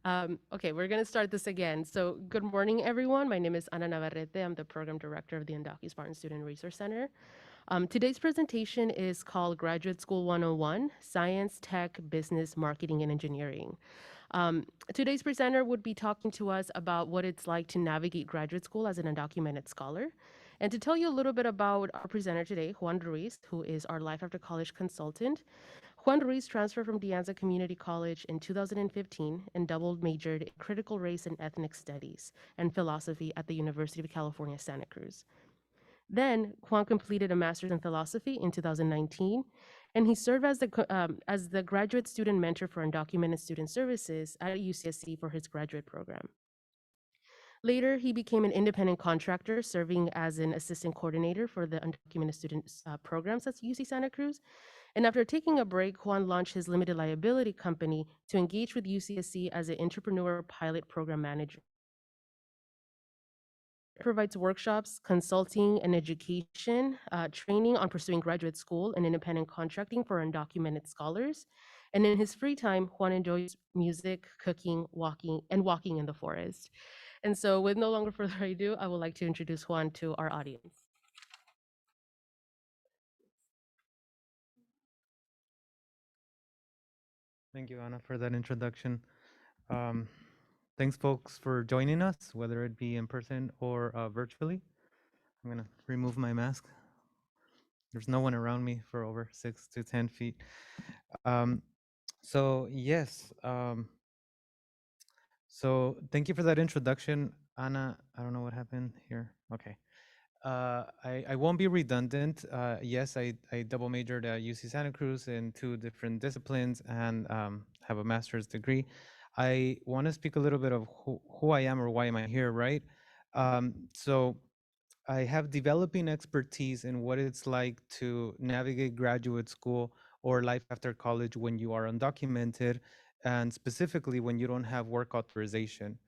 Okay, we're going to start this again. So, good morning, everyone. My name is Ana Navarrete. I'm the program director of the Andaki Spartan Student Resource Center. Today's presentation is called Graduate School 101 Science, Tech, Business, Marketing, and Engineering. Um, Today's presenter would be talking to us about what it's like to navigate graduate school as an undocumented scholar. And to tell you a little bit about our presenter today, Juan Ruiz, who is our Life After College consultant. Juan Ruiz transferred from De Anza Community College in 2015 and double majored in critical race and ethnic studies and philosophy at the University of California, Santa Cruz. Then Juan completed a master's in philosophy in 2019, and he served as the graduate student mentor for undocumented student services at UCSC for his graduate program. Later, he became an independent contractor, serving as an assistant coordinator for the undocumented student programs at UC Santa Cruz. And after taking a break, Juan launched his limited liability company to engage with UCSC as an entrepreneur pilot program manager. It provides workshops, consulting, and education, training on pursuing graduate school and independent contracting for undocumented scholars. And in his free time, Juan enjoys music, cooking, walking in the forest. And so, with no longer further ado, I would like to introduce Juan to our audience. Thank you, Anna, for that introduction. Um, Thanks, folks, for joining us, whether it be in person or virtually. I'm going to remove my mask. There's no one around me for over 6 to 10 feet. Um, so, yes. So, thank you for that introduction, Anna. I don't know what happened here. Okay. I won't be redundant. Yes, I double majored at UC Santa Cruz in 2 different disciplines and have a master's degree. I want to speak a little bit of who I am or why am I here, right? So I have developing expertise in what it's like to navigate graduate school or life after college when you are undocumented, and specifically when you don't have work authorization.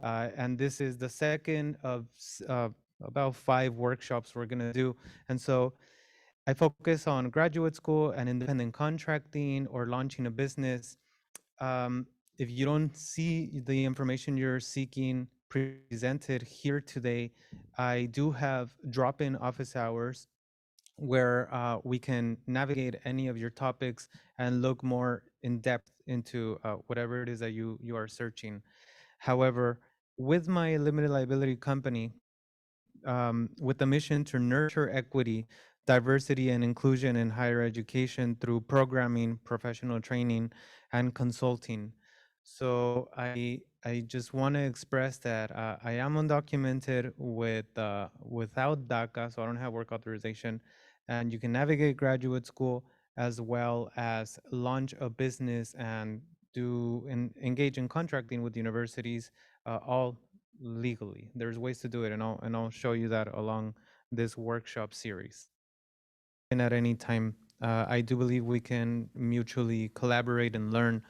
And this is the second of about 5 workshops we're going to do. And so I focus on graduate school and independent contracting or launching a business. um, if you don't see the information you're seeking presented here today, I do have drop-in office hours where we can navigate any of your topics and look more in depth into whatever it is that you are searching. However, with my limited liability company, with the mission to nurture equity, diversity, and inclusion in higher education through programming, professional training, and consulting. So I just want to express that I am undocumented without DACA, so I don't have work authorization, and you can navigate graduate school as well as launch a business and engage in contracting with universities, all legally. There's ways to do it, and I'll show you that along this workshop series. And at any time, I do believe we can mutually collaborate and learn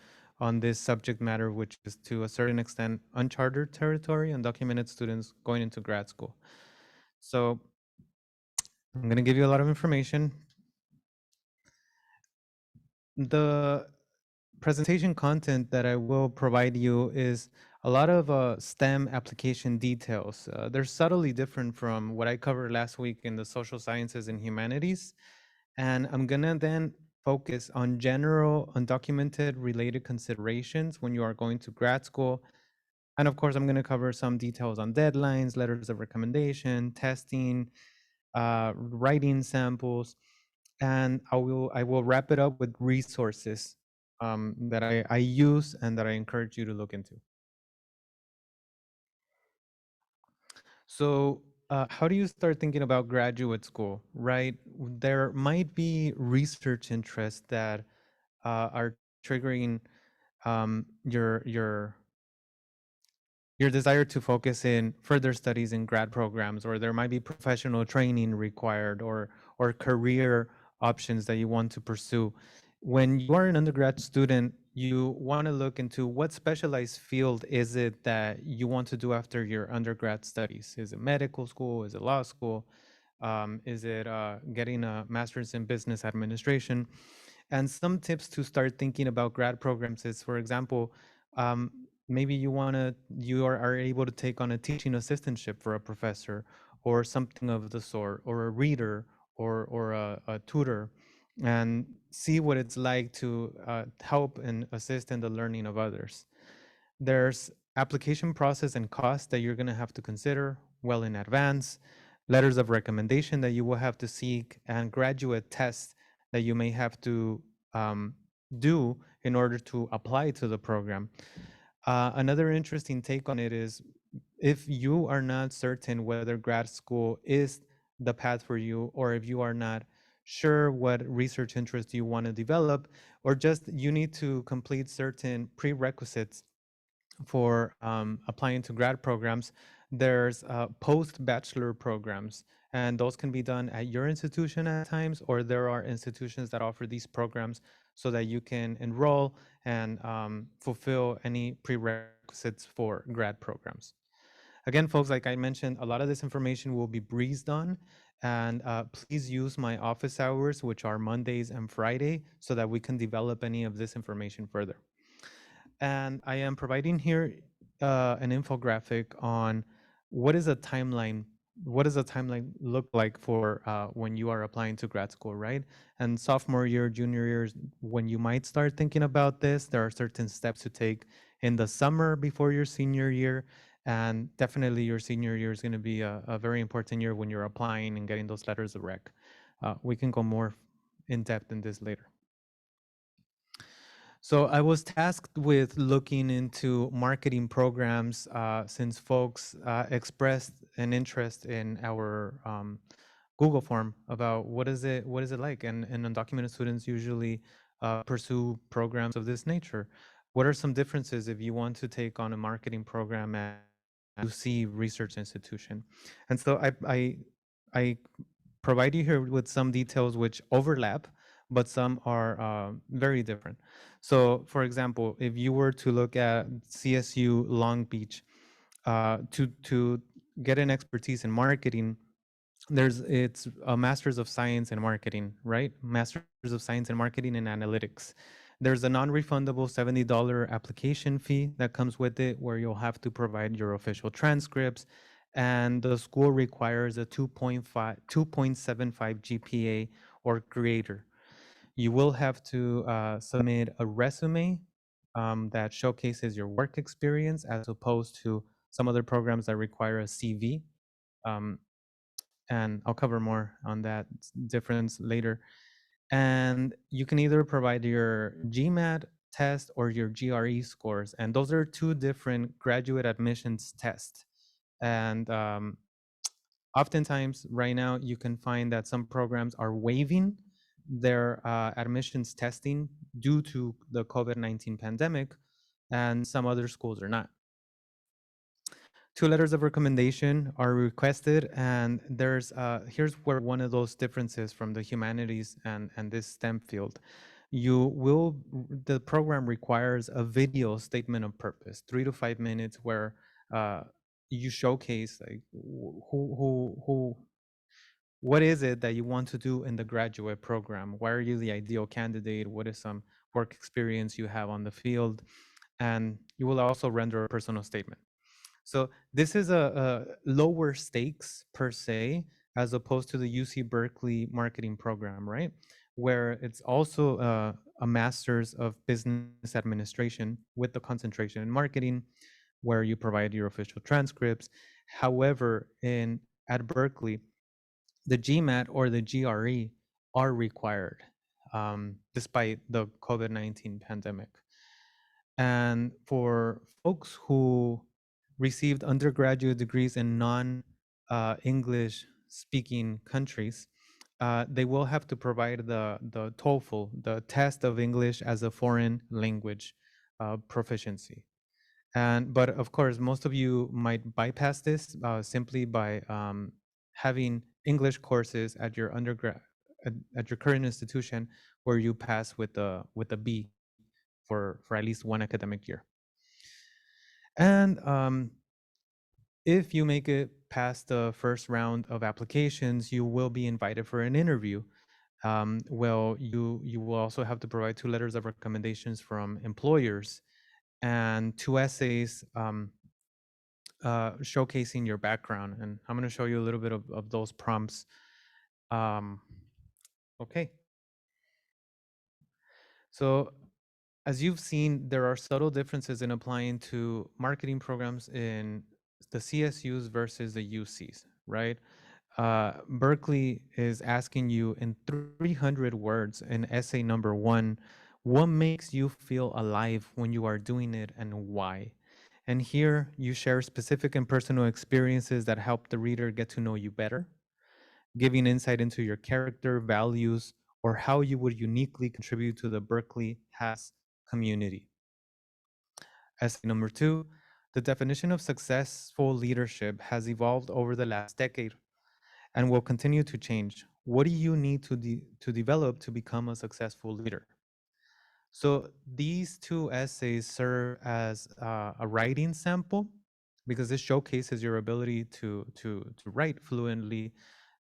on this subject matter, which is to a certain extent uncharted territory, undocumented students going into grad school. So I'm going to give you a lot of information. The presentation content that I will provide you is a lot of STEM application details. They're subtly different from what I covered last week in the social sciences and humanities. And I'm gonna then focus on general undocumented related considerations when you are going to grad school. And of course, I'm gonna cover some details on deadlines, letters of recommendation, testing, writing samples, and I will wrap it up with resources that I use and that I encourage you to look into. So, how do you start thinking about graduate school, right? There might be research interests that are triggering your desire to focus in further studies in grad programs, or there might be professional training required, or career options that you want to pursue. When you are an undergrad student, you want to look into what specialized field is it that you want to do after your undergrad studies. Is it medical school? Is it law school? Is it getting a master's in business administration? And some tips to start thinking about grad programs is, for example, um, Maybe you are able to take on a teaching assistantship for a professor or something of the sort, or a reader, or a tutor, and see what it's like to help and assist in the learning of others. There's application process and cost that you're going to have to consider well in advance, letters of recommendation that you will have to seek, and graduate tests that you may have to um, do in order to apply to the program. Another interesting take on it is, if you are not certain whether grad school is the path for you, or if you are not sure what research interest you want to develop, or just you need to complete certain prerequisites for applying to grad programs, there's post-bachelor programs, and those can be done at your institution at times, or there are institutions that offer these programs so that you can enroll and fulfill any prerequisites for grad programs. Again, folks, like I mentioned, a lot of this information will be breezed on, and please use my office hours, which are Mondays and Friday, so that we can develop any of this information further. And I am providing here an infographic on what is a timeline. What does a timeline look like for when you are applying to grad school, right? And sophomore year, junior years, when you might start thinking about this, there are certain steps to take in the summer before your senior year. And definitely your senior year is going to be a very important year when you're applying and getting those letters of rec. We can go more in depth in this later. So I was tasked with looking into marketing programs since folks expressed an interest in our Google form about what is it like, and undocumented students usually pursue programs of this nature. What are some differences if you want to take on a marketing program at UC research institution? And so I provide you here with some details which overlap, but some are very different. So, for example, if you were to look at CSU Long Beach, to get an expertise in marketing, it's a Master's of Science in Marketing, right? Master's of Science in Marketing and Analytics. There's a non-refundable $70 application fee that comes with it, where you'll have to provide your official transcripts, and the school requires a 2.75 GPA or greater. You will have to submit a resume that showcases your work experience, as opposed to some other programs that require a CV. Um, and I'll cover more on that difference later. And you can either provide your GMAT test or your GRE scores, and those are two different graduate admissions tests. And oftentimes, right now, you can find that some programs are waiving their admissions testing due to the COVID-19 pandemic, and some other schools are not. Two letters of recommendation are requested, and here's where one of those differences from the humanities and this STEM field. The program requires a video statement of purpose, 3 to 5 minutes, where uh, you showcase like who what is it that you want to do in the graduate program. Why are you the ideal candidate? What is some work experience you have on the field? And you will also render a personal statement. So this is a lower stakes per se, as opposed to the UC Berkeley marketing program, right? Where it's also a master's of business administration with the concentration in marketing, where you provide your official transcripts. However, in at Berkeley, the GMAT or the GRE are required, despite the COVID-19 pandemic. And for folks who received undergraduate degrees in non English speaking countries, they will have to provide the TOEFL, the test of English as a foreign language proficiency. And but of course, most of you might bypass this simply by having English courses at your undergrad at your current institution, where you pass with a B for at least one academic year. And if you make it past the first round of applications, you will be invited for an interview. Well, you will also have to provide two letters of recommendations from employers, and two essays showcasing your background. And I'm going to show you a little bit of those prompts. Um, okay. So, as you've seen, there are subtle differences in applying to marketing programs in the CSUs versus the UCs, right? Berkeley is asking you in 300 words in essay number one, what makes you feel alive when you are doing it and why? And here you share specific and personal experiences that help the reader get to know you better, giving insight into your character, values, or how you would uniquely contribute to the Berkeley Has community. Essay number two, the definition of successful leadership has evolved over the last decade and will continue to change. What do you need to develop to become a successful leader? So these two essays serve as a writing sample because this showcases your ability to write fluently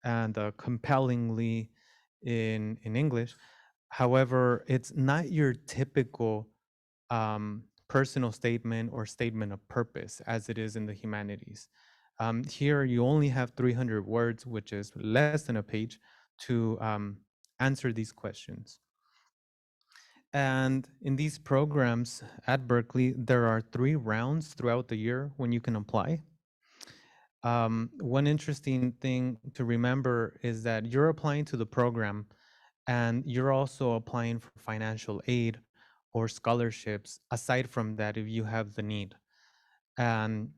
and compellingly in English. However, it's not your typical personal statement or statement of purpose as it is in the humanities. Here, you only have 300 words, which is less than a page, to answer these questions. And in these programs at Berkeley, there are 3 rounds throughout the year when you can apply. One interesting thing to remember is that you're applying to the program and you're also applying for financial aid or scholarships aside from that if you have the need. And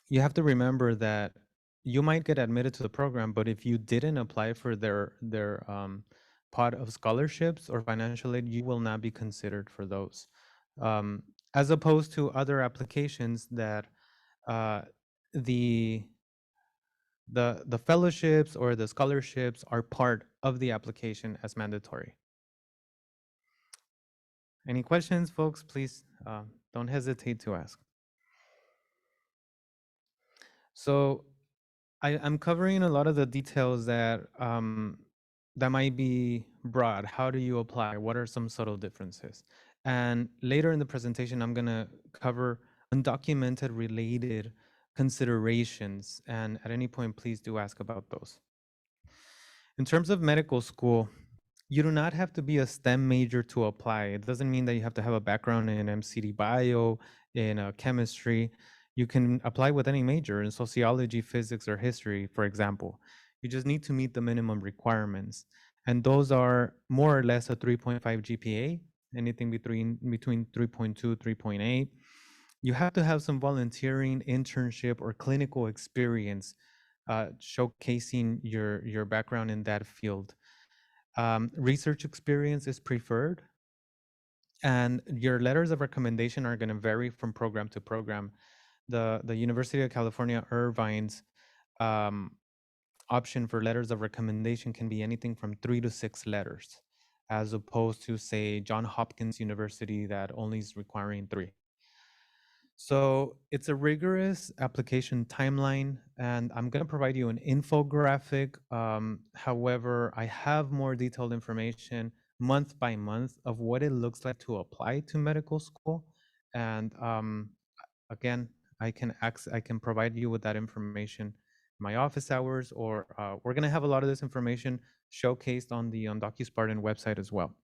you have to remember that you might get admitted to the program, but if you didn't apply for their pot of scholarships or financial aid, you will not be considered for those. Um, as opposed to other applications that uh, the the fellowships or the scholarships are part of the application as mandatory. Any questions, folks? Please don't hesitate to ask. So I'm covering a lot of the details that might be broad. How do you apply? What are some subtle differences? And later in the presentation, I'm gonna cover undocumented related considerations. And at any point, please do ask about those. In terms of medical school, you do not have to be a STEM major to apply. It doesn't mean that you have to have a background in MCD bio, in chemistry. You can apply with any major in sociology, physics, or history, for example. You just need to meet the minimum requirements. And those are more or less a 3.5 GPA, anything between 3.2, 3.8. You have to have some volunteering, internship, or clinical experience showcasing your background in that field. Research experience is preferred, and your letters of recommendation are going to vary from program to program. The University of California Irvine's um, option for letters of recommendation can be anything from 3 to 6 letters, as opposed to, say, John Hopkins University that only is requiring 3. So it's a rigorous application timeline, and I'm going to provide you an infographic. However, I have more detailed information month by month of what it looks like to apply to medical school. And again, I can provide you with that information in my office hours, or we're going to have a lot of this information showcased on the DocuSpartan website as well.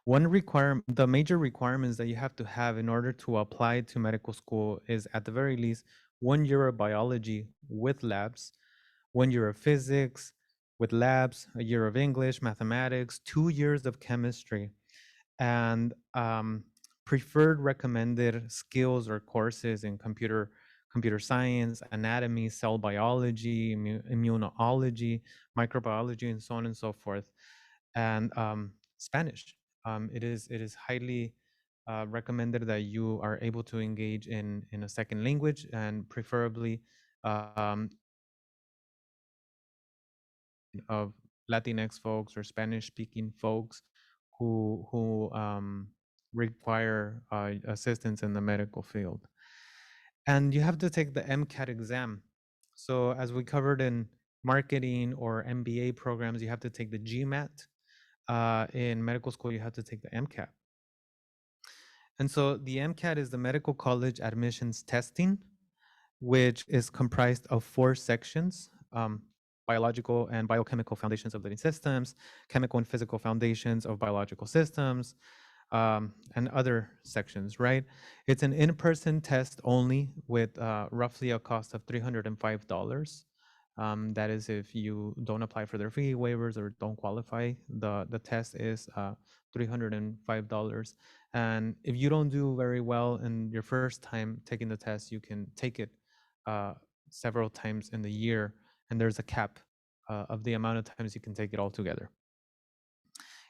The major requirements that you have to have in order to apply to medical school is at the very least 1 year of biology with labs, 1 year of physics with labs, a year of English, mathematics, 2 years of chemistry, and preferred recommended skills or courses in computer science, anatomy, cell biology, immunology, microbiology, and so on and so forth, and Spanish. It is highly recommended that you are able to engage in a second language, and preferably of Latinx folks or Spanish speaking folks who require assistance in the medical field. And you have to take the MCAT exam. So as we covered in marketing or MBA programs, you have to take the GMAT. In medical school, you have to take the MCAT. And so the MCAT is the Medical College Admissions Testing, which is comprised of four sections: biological and biochemical foundations of living systems, chemical and physical foundations of biological systems, and other sections, right? It's an in person test only with roughly a cost of $305. That is, if you don't apply for their fee waivers or don't qualify, the test is $305. And if you don't do very well in your first time taking the test, you can take it uh, several times in the year, and there's a cap of the amount of times you can take it all together.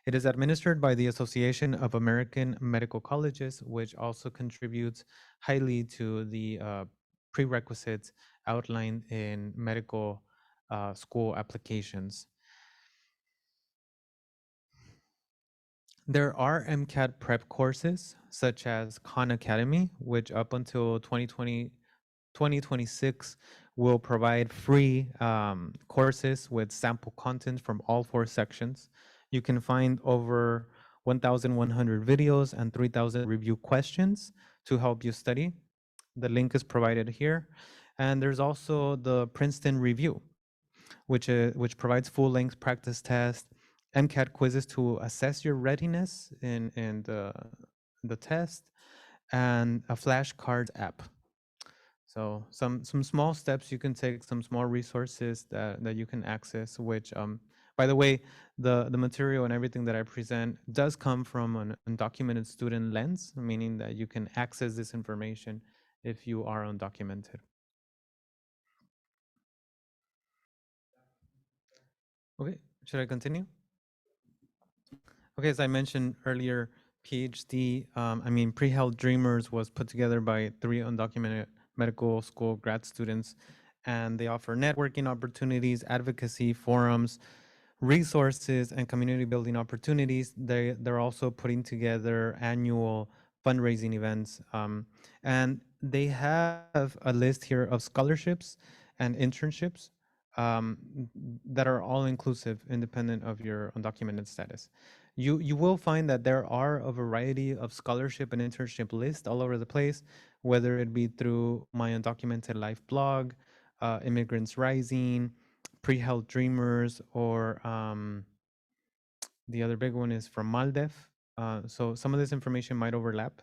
It is administered by the Association of American Medical Colleges, which also contributes highly to the prerequisites outlined in medical school applications. There are MCAT prep courses such as Khan Academy, which up until 2026 will provide free courses with sample content from all four sections. You can find over 1,100 videos and 3,000 review questions to help you study. The link is provided here. And there's also the Princeton Review, which provides full-length practice tests, MCAT quizzes to assess your readiness in the test, and a flashcards app. So some small steps you can take, some small resources that you can access, which by the way, the material and everything that I present does come from an undocumented student lens, meaning that you can access this information if you are undocumented. Okay, should I continue? Okay, as I mentioned earlier, PhD, Pre-Health Dreamers was put together by three undocumented medical school grad students, and they offer networking opportunities, advocacy forums, resources, and community building opportunities. They're also putting together annual fundraising events, and they have a list here of scholarships and internships um, that are all inclusive, independent of your undocumented status. You will find that there are a variety of scholarship and internship lists all over the place, whether it be through my undocumented life blog, Immigrants Rising, Pre-Health Dreamers, or the other big one is from Maldef. So some of this information might overlap,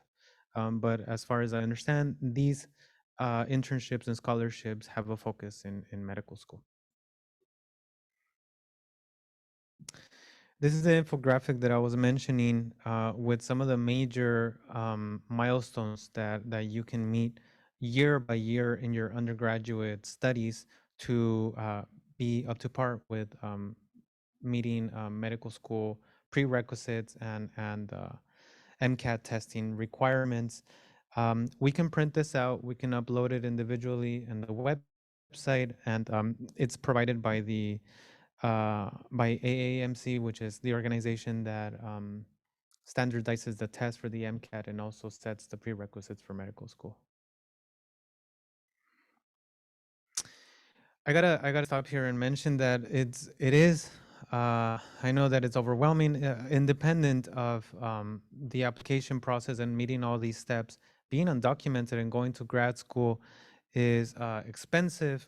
but as far as I understand, these internships and scholarships have a focus in medical school. This is the infographic that I was mentioning with some of the major milestones that you can meet year by year in your undergraduate studies to be up to par with meeting medical school prerequisites and MCAT testing requirements. We can print this out. We can upload it individually in the website, and it's provided by AAMC, which is the organization that standardizes the test for the MCAT and also sets the prerequisites for medical school. I gotta stop here and mention that it is I know that it's overwhelming, independent of the application process and meeting all these steps. Being undocumented and going to grad school is expensive.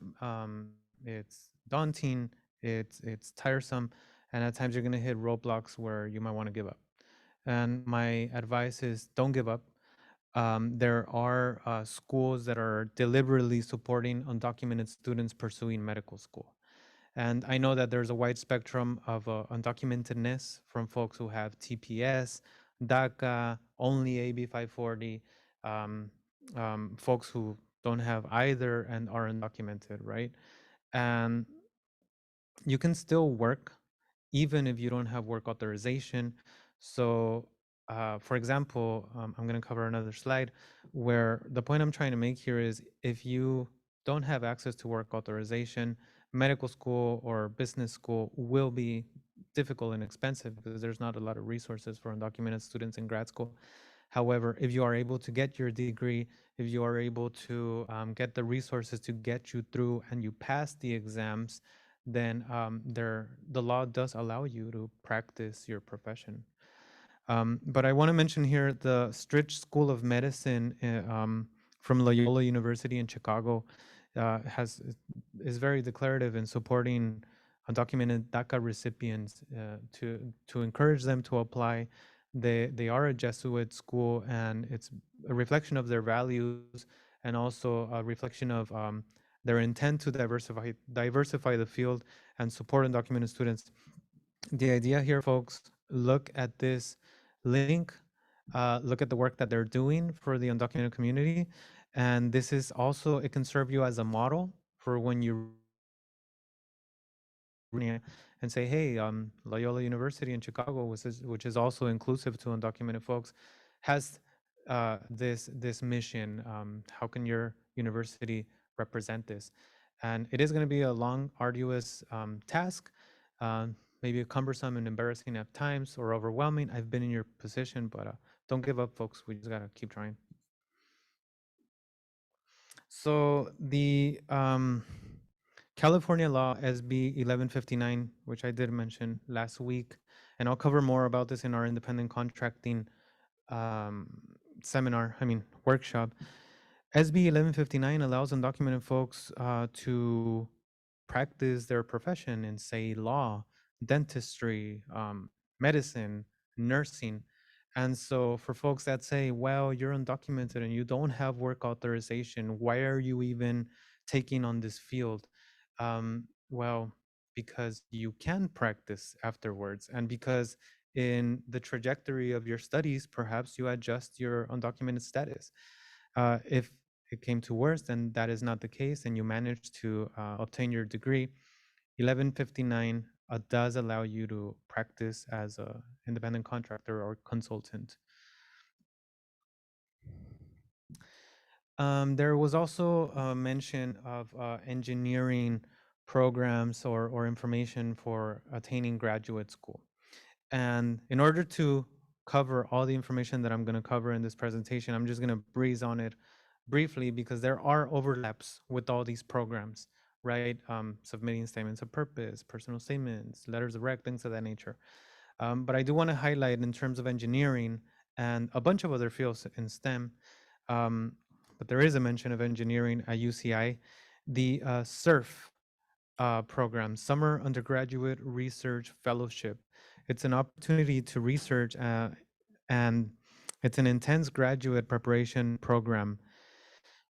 It's daunting. It's tiresome, and at times you're gonna hit roadblocks where you might want to give up. And my advice is don't give up. There are schools that are deliberately supporting undocumented students pursuing medical school. And I know that there's a wide spectrum of undocumentedness from folks who have TPS, DACA, only AB 540, folks who don't have either and are undocumented, right? And you can still work even if you don't have work authorization. So, for example, I'm going to cover another slide where the point I'm trying to make here is if you don't have access to work authorization, medical school or business school will be difficult and expensive because there's not a lot of resources for undocumented students in grad school. However, if you are able to get your degree, if you are able to get the resources to get you through and you pass the exams, then the law does allow you to practice your profession. But I want to mention here the Stritch School of Medicine from Loyola University in Chicago has is very declarative in supporting undocumented DACA recipients to encourage them to apply. They are a Jesuit school, and it's a reflection of their values and also a reflection of their intent to diversify the field and support undocumented students. The idea here, folks, look at this link, look at the work that they're doing for the undocumented community. And this is also, it can serve you as a model for when you reach out to California and say, hey, Loyola University in Chicago, which is also inclusive to undocumented folks, has this mission. How can your university represent this? And it is going to be a long, arduous task, maybe cumbersome and embarrassing at times or overwhelming. I've been in your position, but don't give up, folks. We just got to keep trying. So the California law SB 1159, which I did mention last week, and I'll cover more about this in our independent contracting um, seminar, workshop. SB 1159 allows undocumented folks to practice their profession in, say, law, dentistry, medicine, nursing. And so, for folks that say, well, you're undocumented and you don't have work authorization, why are you even taking on this field? Well, because you can practice afterwards, and because in the trajectory of your studies, perhaps you adjust your undocumented status. If it came to worse, then that is not the case, and you manage to obtain your degree. 1159 does allow you to practice as a independent contractor or consultant. There was also a mention of engineering programs or information for attaining graduate school. And in order to cover all the information that I'm going to cover in this presentation, I'm just going to breeze on it briefly because there are overlaps with all these programs, right? Submitting statements of purpose, personal statements, letters of rec, things of that nature. But I do want to highlight in terms of engineering and a bunch of other fields in STEM. Um, but there is a mention of engineering at UCI, the SURF program, Summer Undergraduate Research Fellowship. It's an opportunity to research, and it's an intense graduate preparation program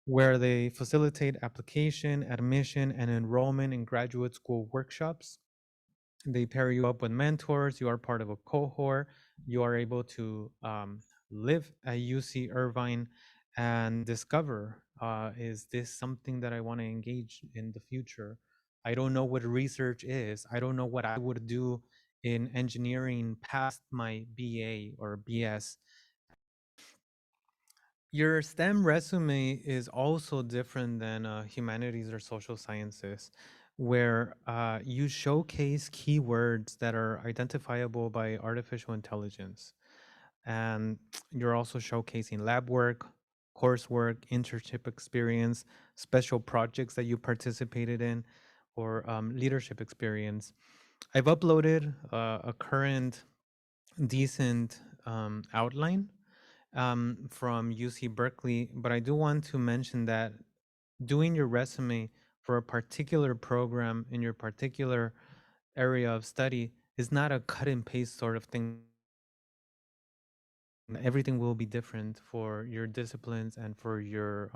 where they facilitate application, admission, and enrollment in graduate school workshops. They pair you up with mentors. You are part of a cohort. You are able to live at UC Irvine and discover, is this something that I want to engage in the future? I don't know what research is. I don't know what I would do in engineering past my BA or BS. Your STEM resume is also different than humanities or social sciences, where you showcase keywords that are identifiable by artificial intelligence. And you're also showcasing lab work, coursework, internship experience, special projects that you participated in, or leadership experience. I've uploaded a current decent outline from UC Berkeley, but I do want to mention that doing your resume for a particular program in your particular area of study is not a cut and paste sort of thing. Everything will be different for your disciplines and for your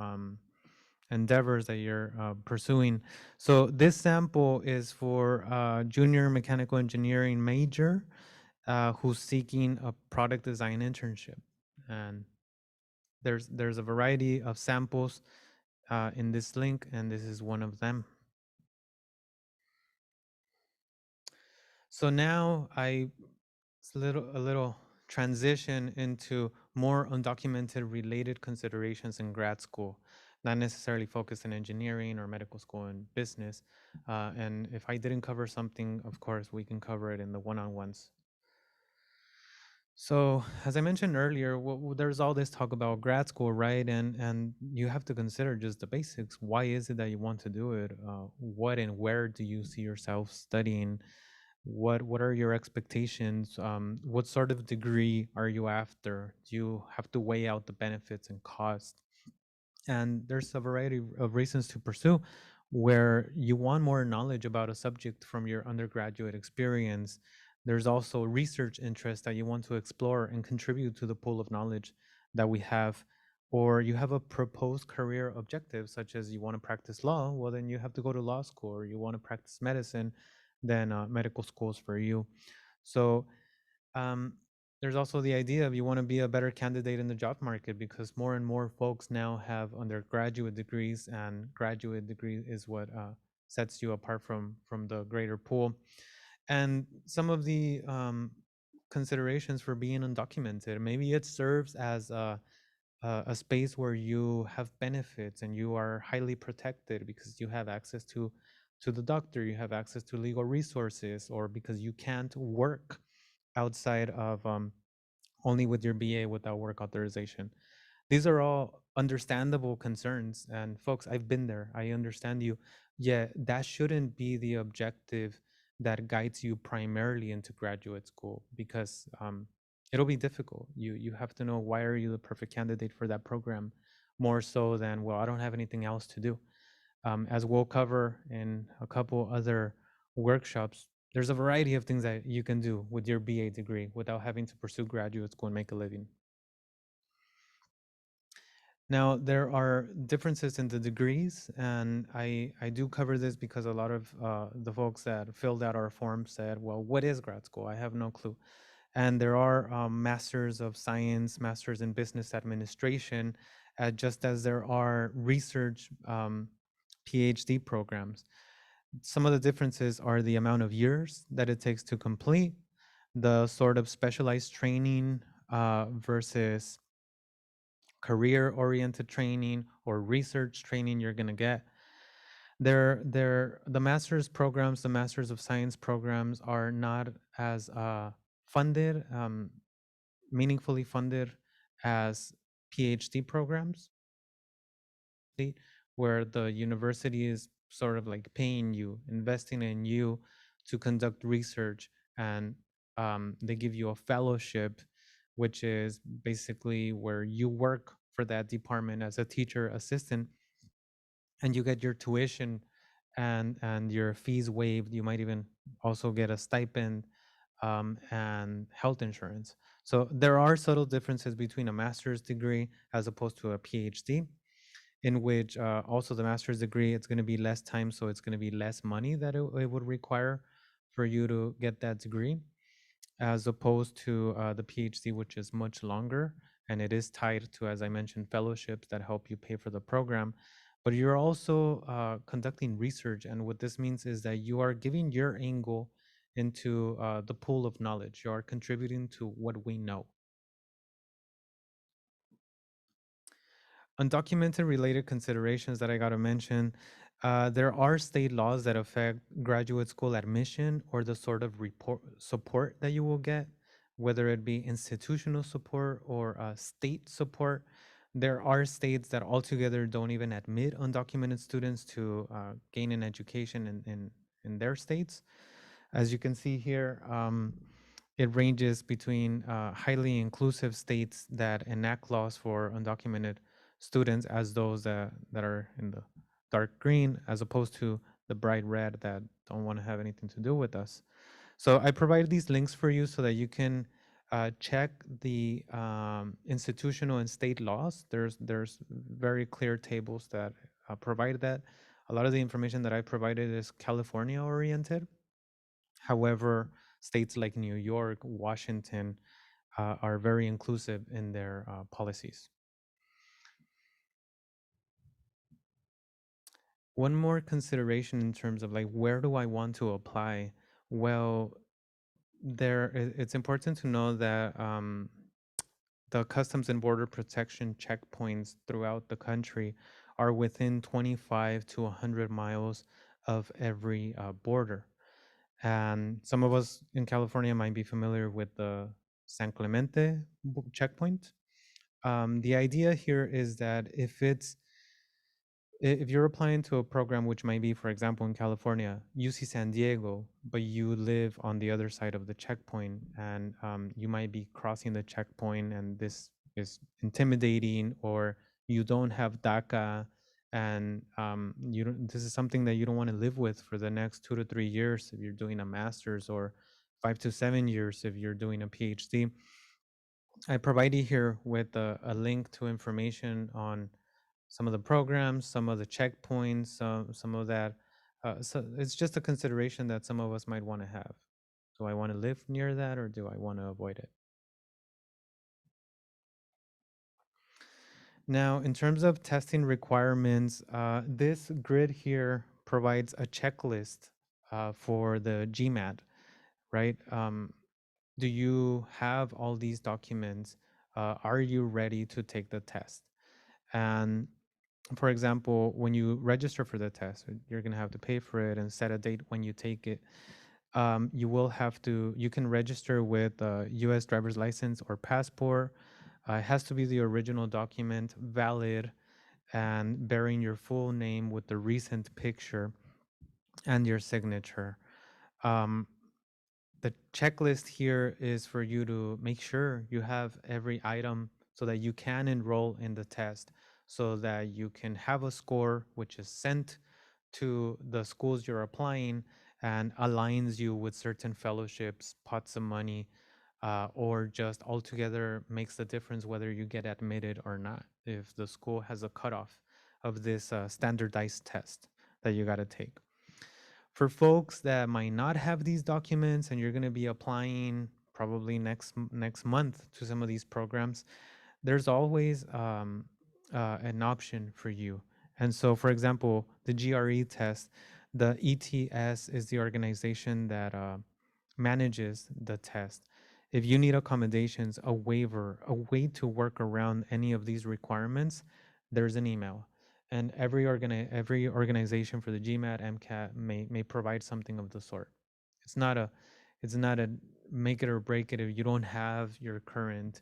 endeavors that you're pursuing. So this sample is for a junior mechanical engineering major who's seeking a product design internship. And there's a variety of samples in this link, and this is one of them. So now it's a little transition into more undocumented related considerations in grad school, not necessarily focused in engineering or medical school and business. And if I didn't cover something, of course, we can cover it in the one-on-ones. So, as I mentioned earlier, there's all this talk about grad school, right? And you have to consider just the basics. Why is it that you want to do it? What and where do you see yourself studying? What are your expectations? What sort of degree are you after? Do you have to weigh out the benefits and costs? And there's a variety of reasons to pursue where you want more knowledge about a subject from your undergraduate experience. There's also research interest that you want to explore and contribute to the pool of knowledge that we have. Or you have a proposed career objective, such as you want to practice law, well, then you have to go to law school, or you want to practice medicine, then medical schools for you. So um, there's also the idea of you want to be a better candidate in the job market because more and more folks now have undergraduate degrees, and graduate degree is what sets you apart from the greater pool. And some of the considerations for being undocumented, maybe it serves as a space where you have benefits and you are highly protected because you have access to the doctor, you have access to legal resources, or because you can't work outside of only with your BA without work authorization. These are all understandable concerns. And folks, I've been there. I understand you. Yeah, that shouldn't be the objective that guides you primarily into graduate school because it'll be difficult. You have to know why are you the perfect candidate for that program, more so than well, I don't have anything else to do. As we'll cover in a couple other workshops, there's a variety of things that you can do with your BA degree without having to pursue graduate school and make a living. Now, there are differences in the degrees, and I do cover this because a lot of the folks that filled out our form said, well, what is grad school? I have no clue. And there are masters of science, masters in business administration, just as there are research PhD programs. Some of the differences are the amount of years that it takes to complete, the sort of specialized training versus career oriented training or research training you're going to get. The master's programs, the masters of science programs are not as funded, meaningfully funded as PhD programs, where the university is sort of like paying you, investing in you to conduct research, and they give you a fellowship, which is basically where you work for that department as a teacher assistant, and you get your tuition and your fees waived. You might even also get a stipend and health insurance. So there are subtle differences between a master's degree as opposed to a PhD, in which also the master's degree, it's going to be less time, so it's going to be less money that it would require for you to get that degree, as opposed to the PhD, which is much longer, and it is tied to, as I mentioned, fellowships that help you pay for the program. But you're also conducting research, and what this means is that you are giving your angle into the pool of knowledge. You are contributing to what we know. Undocumented related considerations that I got to mention. There are state laws that affect graduate school admission or the sort of report support that you will get, whether it be institutional support or state support. There are states that altogether don't even admit undocumented students to gain an education in their states. As you can see here, it ranges between highly inclusive states that enact laws for undocumented students as those that are in the dark green, as opposed to the bright red that don't want to have anything to do with us. So I provided these links for you so that you can check the institutional and state laws. There's very clear tables that provide that. A lot of the information that I provided is California oriented. However, states like New York, Washington are very inclusive in their policies. One more consideration in terms of like where do I want to apply? Well, it's important to know that the Customs and Border Protection checkpoints throughout the country are within 25 to 100 miles of every border. And some of us in California might be familiar with the San Clemente checkpoint. The idea here is that if it's If you're applying to a program which might be, for example, in California, UC San Diego, but you live on the other side of the checkpoint, and you might be crossing the checkpoint, and this is intimidating, or you don't have DACA, and you don't, this is something that you don't want to live with for the next 2 to 3 years if you're doing a master's, or 5 to 7 years if you're doing a PhD. I provide you here with a link to information on some of the programs, some of the checkpoints, some of that. So it's just a consideration that some of us might want to have. Do I want to live near that, or do I want to avoid it? Now, in terms of testing requirements, this grid here provides a checklist for the GMAT, right? Do you have all these documents? Are you ready to take the test? And for example, when you register for the test, you're going to have to pay for it and set a date when you take it. You will have to, you can register with a US driver's license or passport. It has to be the original document, valid, and bearing your full name with the recent picture and your signature. Um, the checklist here is for you to make sure you have every item so that you can enroll in the test, so that you can have a score which is sent to the schools you're applying and aligns you with certain fellowships, pots of money, or just altogether makes the difference whether you get admitted or not, if the school has a cutoff of this standardized test that you got to take. For folks that might not have these documents and you're going to be applying probably next month to some of these programs, there's always an option for you. And so, for example, the GRE test, the ETS is the organization that manages the test. If you need accommodations, a waiver, a way to work around any of these requirements, there's an email. And every organization for the GMAT, MCAT may provide something of the sort. It's not a it's not a make it or break it if you don't have your current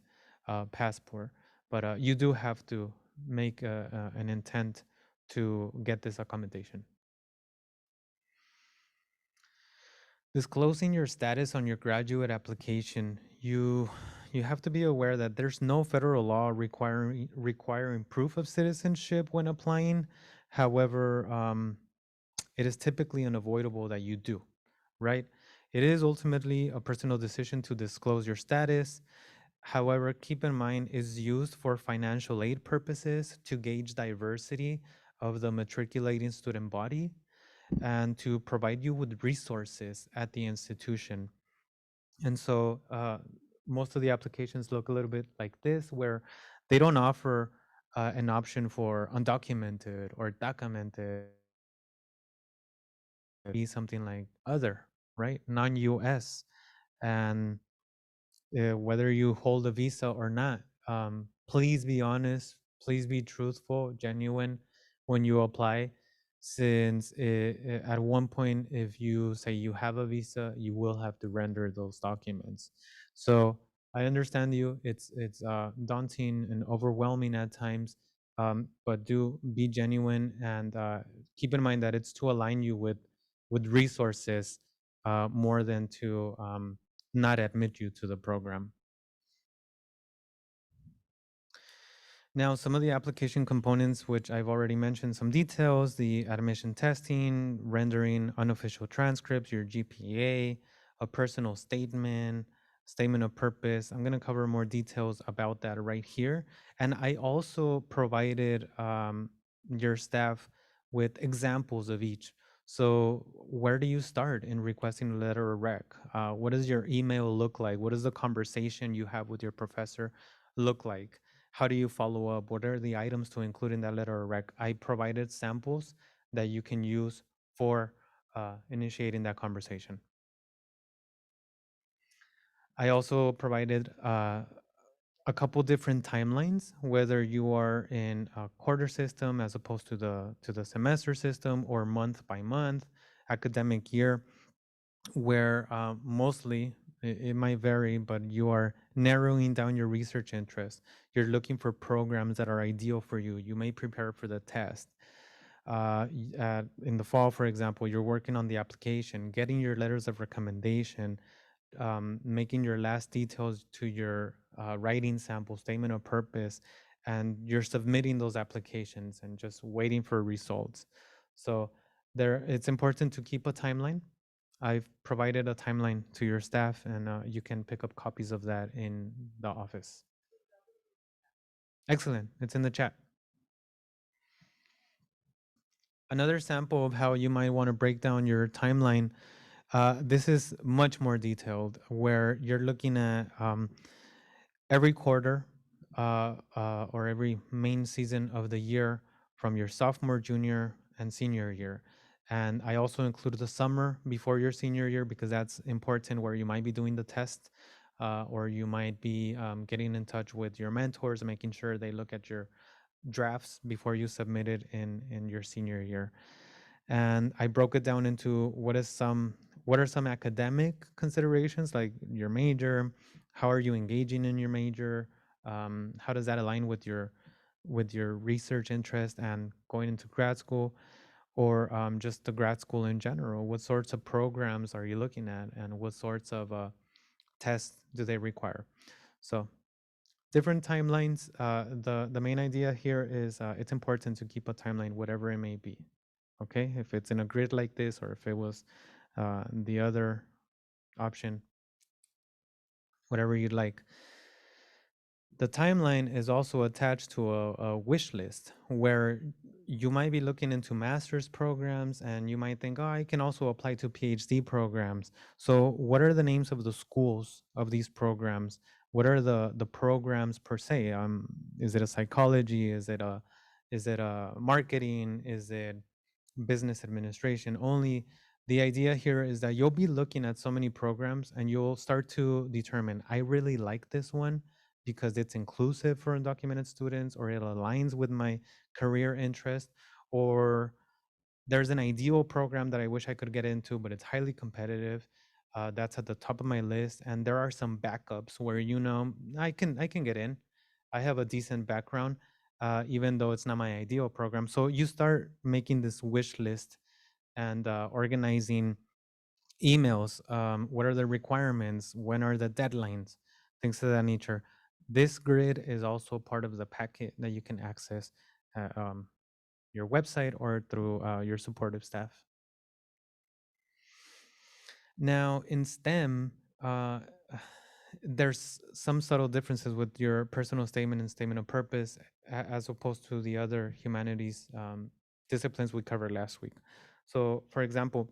passport, but you do have to make an intent to get this accommodation. Disclosing your status on your graduate application, you have to be aware that there's no federal law requiring proof of citizenship when applying. However, it is typically unavoidable that you do, right? It is ultimately a personal decision to disclose your status. However, keep in mind is used for financial aid purposes to gauge diversity of the matriculating student body and to provide you with resources at the institution. And so most of the applications look a little bit like this, where they don't offer an option for undocumented or documented, be something like other, right? Non-US. And whether you hold a visa or not, please be honest, please be truthful, genuine when you apply, since at one point, if you say you have a visa, you will have to render those documents. So I understand you. It's daunting and overwhelming at times, but do be genuine and keep in mind that it's to align you with resources more than to not admit you to the program. Now, some of the application components, which I've already mentioned some details, the admission testing, rendering unofficial transcripts, your GPA, a personal statement, statement of purpose. I'm going to cover more details about that right here. And I also provided your staff with examples of each. So where do you start in requesting a letter of rec? What does your email look like? What does the conversation you have with your professor look like? How do you follow up? What are the items to include in that letter of rec? I provided samples that you can use for initiating that conversation. I also provided a couple different timelines, whether you are in a quarter system as opposed to the semester system, or month by month, academic year, where mostly it might vary, but you are narrowing down your research interest. You're looking for programs that are ideal for you. You may prepare for the test. In the fall, for example, you're working on the application, getting your letters of recommendation, making your last details to your writing sample, statement of purpose, and you're submitting those applications and just waiting for results. So there, it's important to keep a timeline. I've provided a timeline to your staff, and you can pick up copies of that in the office. Excellent. It's in the chat. Another sample of how you might want to break down your timeline. This is much more detailed, where you're looking at every quarter or every main season of the year from your sophomore, junior, and senior year. And I also include the summer before your senior year because that's important, where you might be doing the test or you might be getting in touch with your mentors, making sure they look at your drafts before you submit it in your senior year. And I broke it down into what are some academic considerations, like your major, how are you engaging in your major, how does that align with your research interest and going into grad school, or just the grad school in general. What sorts of programs are you looking at, and what sorts of tests do they require? So different timelines. The main idea here is it's important to keep a timeline, whatever it may be. Okay, if it's in a grid like this, or if it was the other option, whatever you'd like. The timeline is also attached to a wish list where you might be looking into master's programs and you might think, oh, I can also apply to PhD programs. So, what are the names of the schools of these programs? What are the programs per se? Is it a psychology? Is it a marketing? Is it business administration? Only the idea here is that you'll be looking at so many programs and you'll start to determine, I really like this one because it's inclusive for undocumented students, or it aligns with my career interest, or there's an ideal program that I wish I could get into, but it's highly competitive. That's at the top of my list, and there are some backups where I can get in. I have a decent background, even though it's not my ideal program. So you start making this wish list and organizing emails. What are the requirements? When are the deadlines? Things of that nature. This grid is also part of the packet that you can access at your website or through your supportive staff. Now, in STEM, there's some subtle differences with your personal statement and statement of purpose as opposed to the other humanities disciplines we covered last week. So, for example,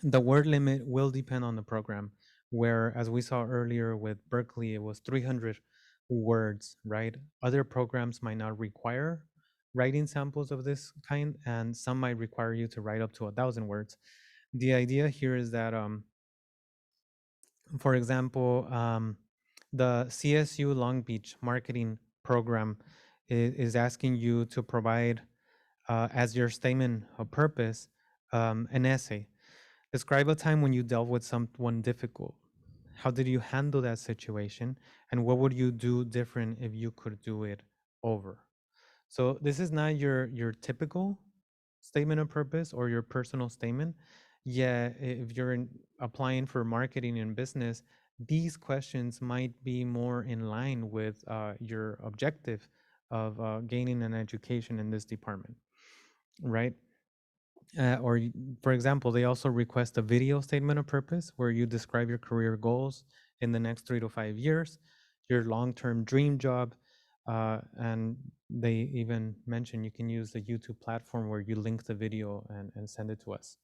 the word limit will depend on the program, where, as we saw earlier with Berkeley, it was 300 words, right? Other programs might not require writing samples of this kind, and some might require you to write up to 1,000 words. The idea here is that for example, the CSU Long Beach marketing program is asking you to provide, as your statement of purpose, an essay. Describe a time when you dealt with someone difficult. How did you handle that situation? And what would you do different if you could do it over? So this is not your typical statement of purpose or your personal statement. Yeah, if you're applying for marketing and business, these questions might be more in line with your objective of gaining an education in this department, right? For example, they also request a video statement of purpose where you describe your career goals in the next 3 to 5 years, your long-term dream job, and they even mention you can use the YouTube platform where you link the video and send it to us.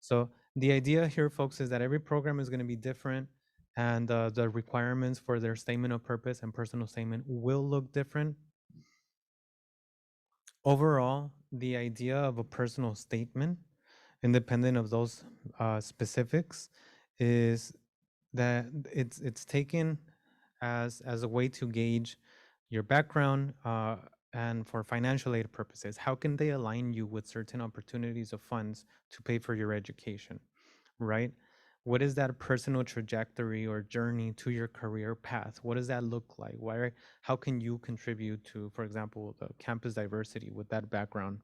So the idea here, folks, is that every program is going to be different, and the requirements for their statement of purpose and personal statement will look different. Overall, the idea of a personal statement, independent of those specifics, is that it's taken as a way to gauge your background and for financial aid purposes. How can they align you with certain opportunities of funds to pay for your education, right? What is that personal trajectory or journey to your career path? What does that look like? How can you contribute to, for example, the campus diversity with that background?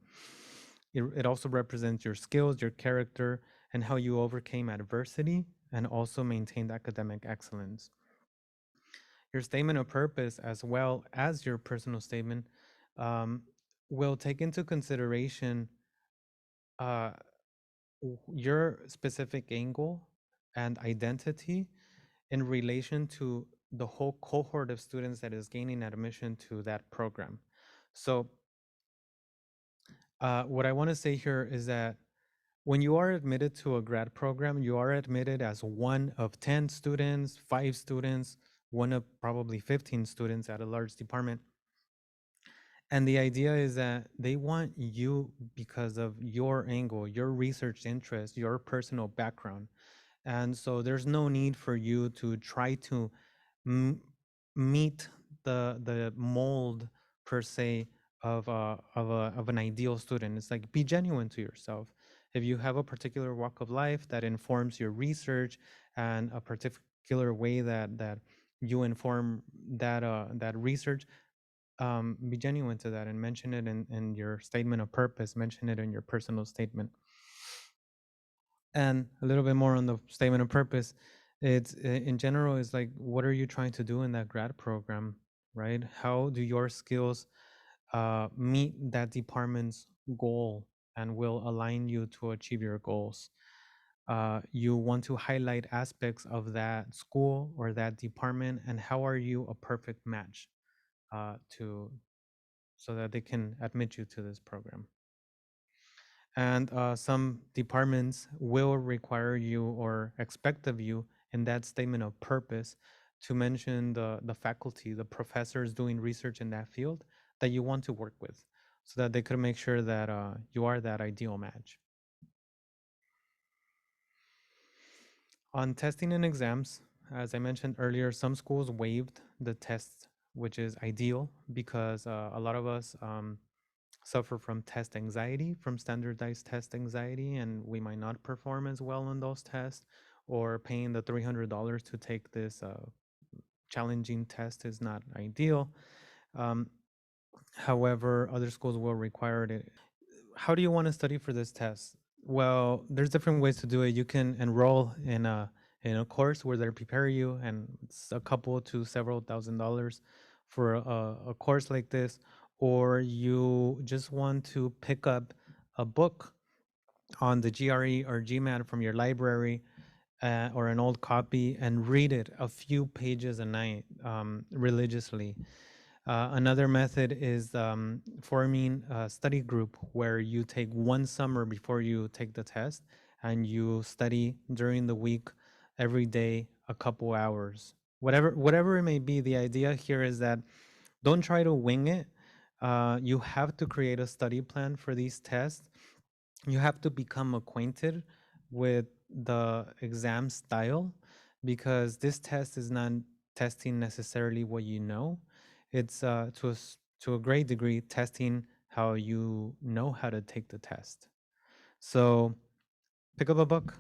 It also represents your skills, your character, and how you overcame adversity and also maintained academic excellence. Your statement of purpose, as well as your personal statement, um, will take into consideration uh, your specific angle and identity in relation to the whole cohort of students that is gaining admission to that program. So, what I want to say here is that when you are admitted to a grad program, you are admitted as one of 10 students, 5 students, one of probably 15 students at a large department. And the idea is that they want you because of your angle, your research interest, your personal background. And so there's no need for you to try to m- meet the mold per se of an ideal student. It's like be genuine to yourself. If you have a particular walk of life that informs your research and a particular way that you inform that research, be genuine to that and mention it in your statement of purpose, mention it in your personal statement. And a little bit more on the statement of purpose, it's in general is like, what are you trying to do in that grad program, right? How do your skills meet that department's goal and will align you to achieve your goals? You want to highlight aspects of that school or that department, and how are you a perfect match to so that they can admit you to this program. And some departments will require you or expect of you in that statement of purpose to mention the faculty, the professors doing research in that field that you want to work with so that they could make sure that you are that ideal match. On testing and exams, as I mentioned earlier, some schools waived the test, which is ideal because a lot of us suffer from test anxiety, from standardized test anxiety, and we might not perform as well on those tests, or paying the $300 to take this challenging test is not ideal. Um, However, other schools will require it. How do you want to study for this test? Well, there's different ways to do it. You can enroll in a course where they prepare you, and it's a couple to several $1,000s for a course like this, or you just want to pick up a book on the GRE or GMAT from your library or an old copy and read it a few pages a night religiously. Another method is forming a study group where you take one summer before you take the test and you study during the week every day a couple hours. Whatever it may be, the idea here is that don't try to wing it. You have to create a study plan for these tests. You have to become acquainted with the exam style because this test is not testing necessarily what you know. It's to a great degree testing how you know how to take the test. So pick up a book,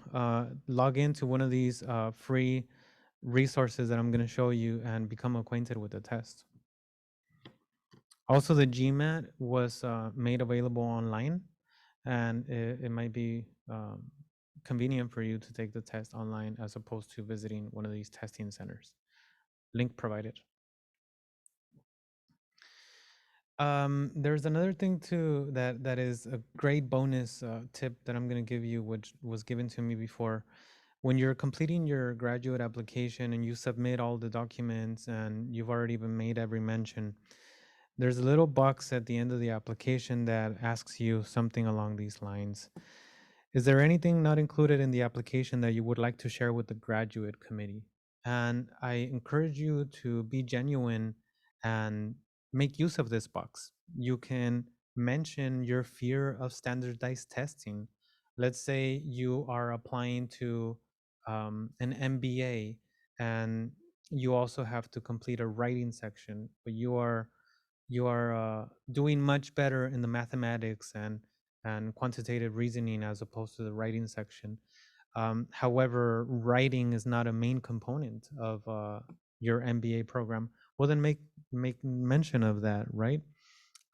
log into one of these free resources that I'm going to show you, and become acquainted with the test. Also, the GMAT was made available online, and it might be convenient for you to take the test online as opposed to visiting one of these testing centers. Link provided. There's another thing too that is a great bonus tip that I'm going to give you, which was given to me before. When you're completing your graduate application and you submit all the documents and you've already been made every mention, there's a little box at the end of the application that asks you something along these lines. Is there anything not included in the application that you would like to share with the graduate committee? And I encourage you to be genuine and make use of this box. You can mention your fear of standardized testing. Let's say you are applying to an MBA and you also have to complete a writing section, but you are doing much better in the mathematics and quantitative reasoning as opposed to the writing section. However, writing is not a main component of your MBA program. Well, then make mention of that, right?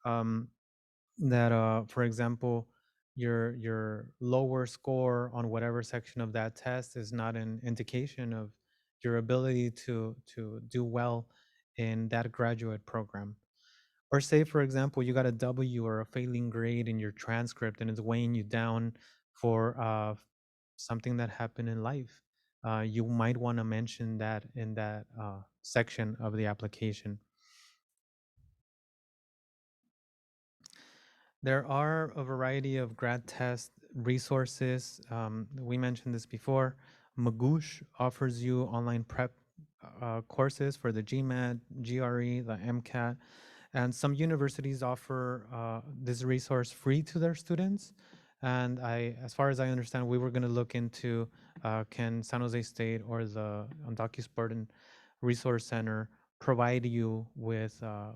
Um, that for example, your lower score on whatever section of that test is not an indication of your ability to do well in that graduate program. Or say, for example, you got a W or a failing grade in your transcript and it's weighing you down for something that happened in life. You might want to mention that in that section of the application. There are a variety of grad test resources. We mentioned this before. Magoosh offers you online prep courses for the GMAT, GRE, the MCAT, and some universities offer this resource free to their students. And as far as I understand, we were going to look into can San Jose State or the Andaki Spartan Resource Center provide you with an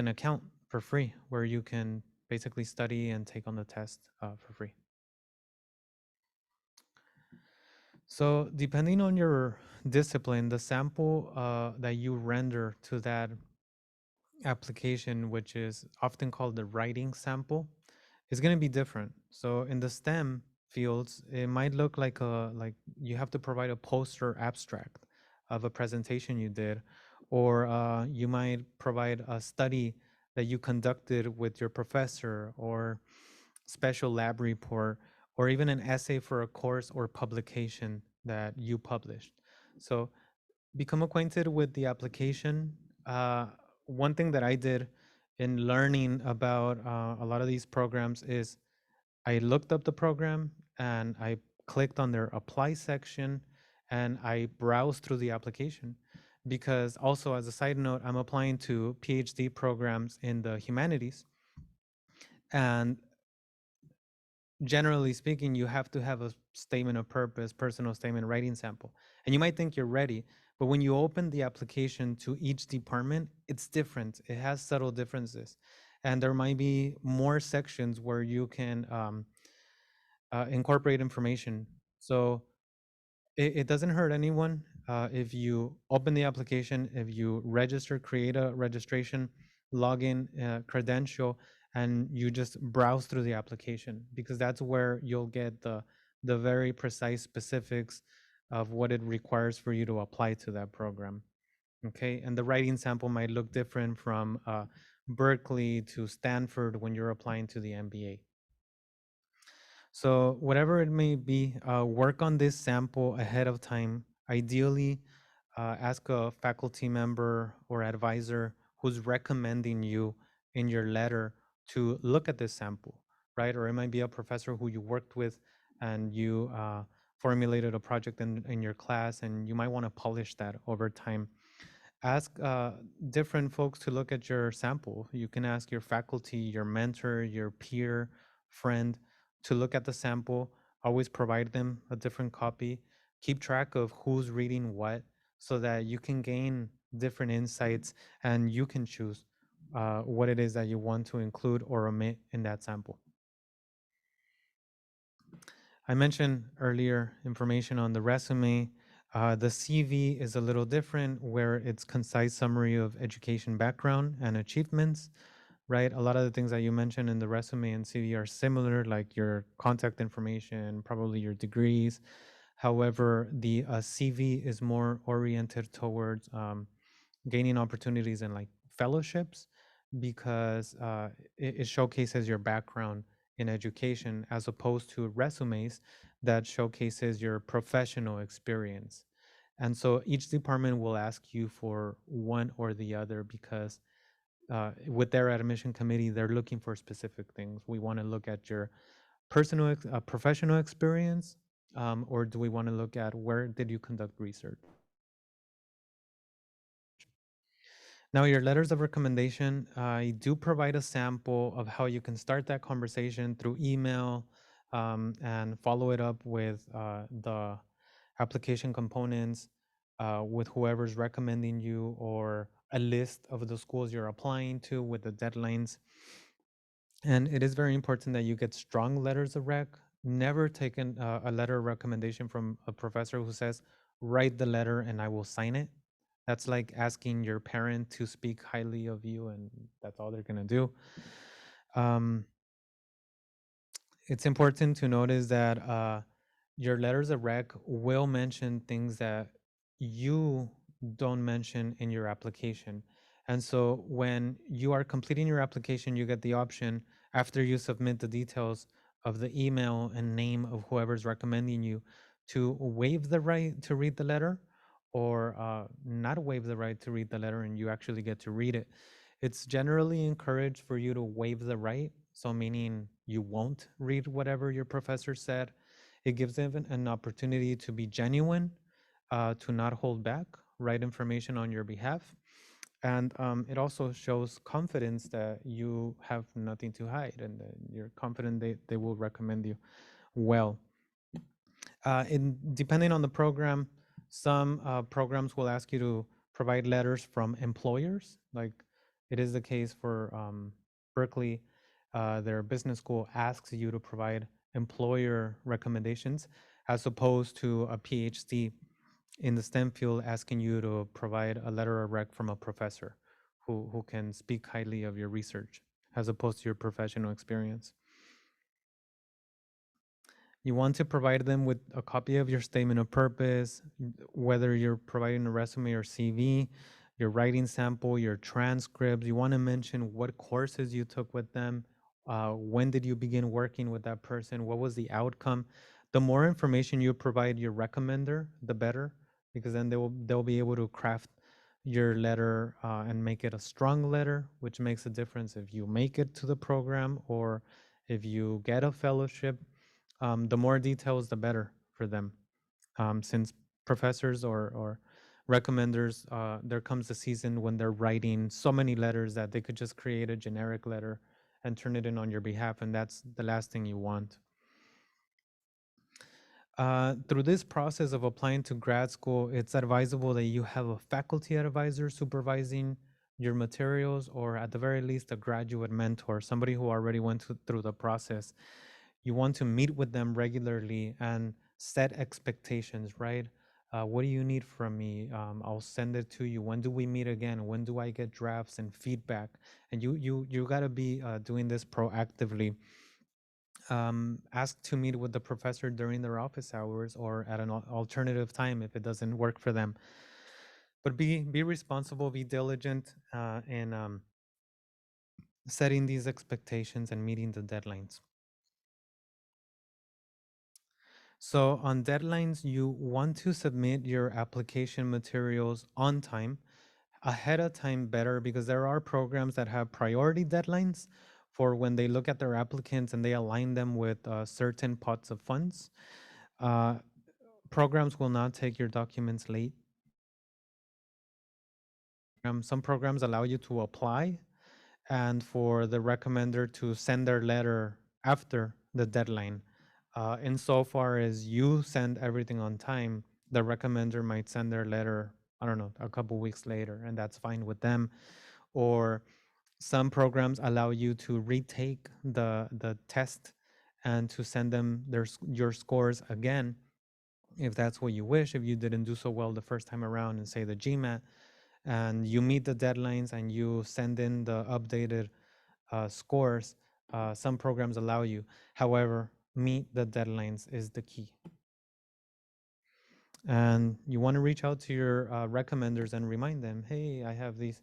account for free where you can basically study and take on the test for free. So, depending on your discipline, the sample that you render to that application, which is often called the writing sample, is going to be different. So, in the STEM fields, it might look like you have to provide a poster abstract of a presentation you did, or you might provide a study that you conducted with your professor, or special lab report, or even an essay for a course or publication that you published. So become acquainted with the application. One thing that I did in learning about a lot of these programs is I looked up the program and I clicked on their apply section and I browsed through the application. Because also, as a side note, I'm applying to PhD programs in the humanities. And generally speaking, you have to have a statement of purpose, personal statement, writing sample. And you might think you're ready, but when you open the application to each department, it's different. It has subtle differences. And there might be more sections where you can incorporate information. So it doesn't hurt anyone if you open the application, if you register, create a registration, login, credential, and you just browse through the application, because that's where you'll get the very precise specifics of what it requires for you to apply to that program. Okay, and the writing sample might look different from Berkeley to Stanford when you're applying to the MBA. So whatever it may be, work on this sample ahead of time. Ideally, ask a faculty member or advisor who's recommending you in your letter to look at this sample, right? Or it might be a professor who you worked with and you formulated a project in your class, and you might want to polish that over time. Ask different folks to look at your sample. You can ask your faculty, your mentor, your peer, friend to look at the sample. Always provide them a different copy. Keep track of who's reading what so that you can gain different insights and you can choose what it is that you want to include or omit in that sample. I mentioned earlier information on the resume. The CV is a little different, where it's concise summary of education background and achievements, right? A lot of the things that you mentioned in the resume and CV are similar, like your contact information, probably your degrees. However, the CV is more oriented towards gaining opportunities in like fellowships, because it showcases your background in education, as opposed to resumes that showcases your professional experience. And so each department will ask you for one or the other, because with their admission committee, they're looking for specific things. We want to look at your professional experience, or do we want to look at where did you conduct research? Now, your letters of recommendation, I do provide a sample of how you can start that conversation through email, and follow it up with the application components, with whoever's recommending you, or a list of the schools you're applying to with the deadlines. And it is very important that you get strong letters of rec. Never take a letter of recommendation from a professor who says, write the letter and I will sign it. That's like asking your parent to speak highly of you, and that's all they're going to do. Um, it's important to notice that your letters of rec will mention things that you don't mention in your application. And so when you are completing your application, you get the option after you submit the details of the email and name of whoever's recommending you to waive the right to read the letter, or not waive the right to read the letter and you actually get to read it. It's generally encouraged for you to waive the right, so meaning you won't read whatever your professor said. It gives them an opportunity to be genuine, to not hold back, write information on your behalf. And it also shows confidence that you have nothing to hide and that you're confident they will recommend you well. Depending on the program, some programs will ask you to provide letters from employers, like it is the case for Berkeley. Their business school asks you to provide employer recommendations, as opposed to a PhD in the STEM field asking you to provide a letter of rec from a professor who can speak highly of your research, as opposed to your professional experience. You want to provide them with a copy of your statement of purpose, whether you're providing a resume or CV, your writing sample, your transcripts. You want to mention what courses you took with them, when did you begin working with that person, what was the outcome. The more information you provide your recommender, the better, because then they'll be able to craft your letter and make it a strong letter, which makes a difference if you make it to the program or if you get a fellowship. The more details, the better for them. Since professors or recommenders, there comes a season when they're writing so many letters that they could just create a generic letter and turn it in on your behalf, and that's the last thing you want. Through this process of applying to grad school, it's advisable that you have a faculty advisor supervising your materials, or at the very least, a graduate mentor, somebody who already went through the process. You want to meet with them regularly and set expectations, right? What do you need from me? I'll send it to you. When do we meet again? When do I get drafts and feedback? And you got to be doing this proactively. Ask to meet with the professor during their office hours or at an alternative time if it doesn't work for them. But be responsible, be diligent in setting these expectations and meeting the deadlines. So on deadlines, you want to submit your application materials on time, ahead of time better, because there are programs that have priority deadlines for when they look at their applicants and they align them with certain pots of funds. Uh, Programs will not take your documents late. Some programs allow you to apply and for the recommender to send their letter after the deadline. Insofar as you send everything on time, the recommender might send their letter, I don't know, a couple weeks later, and that's fine with them. Or some programs allow you to retake the test and to send them your scores again if that's what you wish. If you didn't do so well the first time around and say the GMAT, and you meet the deadlines and you send in the updated scores, some programs allow you. However, meet the deadlines is the key. And you want to reach out to your recommenders and remind them, hey, I have these